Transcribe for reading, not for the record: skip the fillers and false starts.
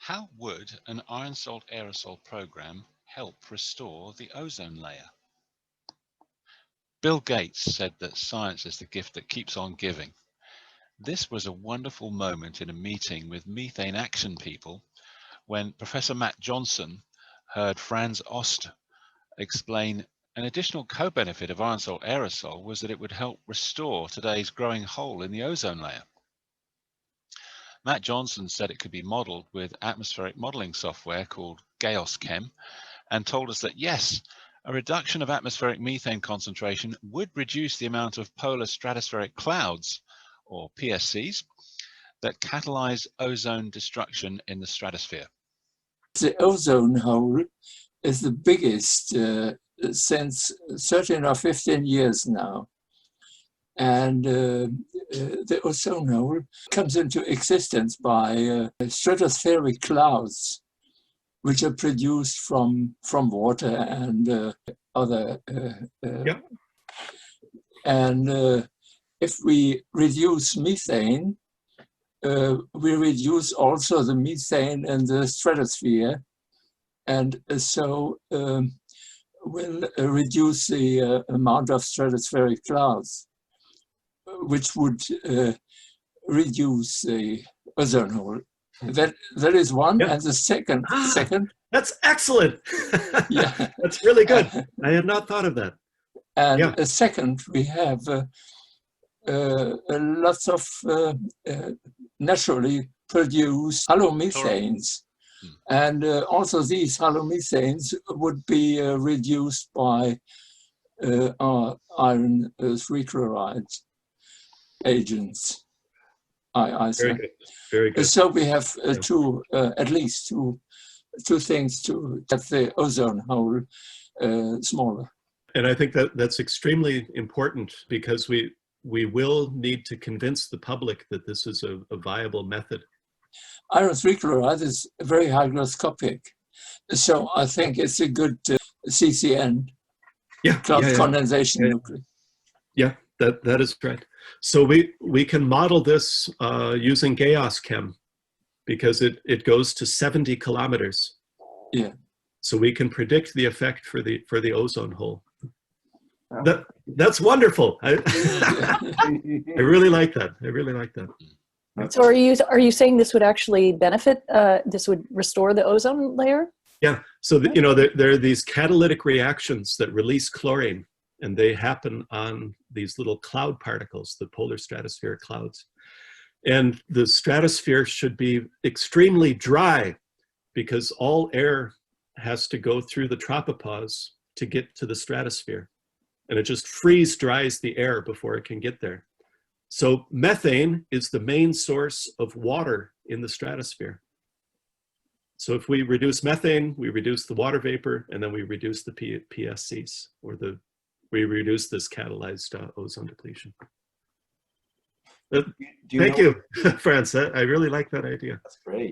How would an Iron Salt Aerosol program help restore the ozone layer? Bill Gates said that science is the gift that keeps on giving. This was a wonderful moment in a meeting with methane action people when Professor Matt Johnson heard Franz Oeste explain an additional co-benefit of Iron Salt Aerosol was that it would help restore today's growing hole in the ozone layer. Matt Johnson said it could be modeled with atmospheric modeling software called GAOS-Chem, and told us that yes, a reduction of atmospheric methane concentration would reduce the amount of polar stratospheric clouds, or PSCs, that catalyze ozone destruction in the stratosphere. The ozone hole is the biggest since 13 or 15 years now. And the ozone hole comes into existence by stratospheric clouds, which are produced from water and other. Yep. And if we reduce methane, we reduce also the methane in the stratosphere, and so will reduce the amount of stratospheric clouds, which would reduce the ozone hole. That is one, Yep. and the second. That's excellent. Yeah, That's really good. I had not thought of that. and Yeah. a second, we have lots of naturally produced halomethanes. And also these halomethanes would be reduced by our iron trichloride agents. I Very say. good. Very good. So we have at least two things to get the ozone hole smaller. And I think that that's extremely important, because we will need to convince the public that this is a viable method. Iron trichloride is very hygroscopic, so I think it's a good CCN, condensation nuclei. Yeah, that is correct. So we can model this using GAOS-Chem, because it goes to 70 kilometers. Yeah. So we can predict the effect for the ozone hole. That's wonderful. I really like that. I really like that. So are you saying this would actually benefit? This would restore the ozone layer? Yeah. So there are these catalytic reactions that release chlorine, and they happen on these little cloud particles, the polar stratospheric clouds. And the stratosphere should be extremely dry, because all air has to go through the tropopause to get to the stratosphere. And it just freeze dries the air before it can get there. So methane is the main source of water in the stratosphere. So if we reduce methane, we reduce the water vapor, and then we reduce the PSCs, or we reduce this catalyzed ozone depletion. Thank you, Franz. I really like that idea. That's great.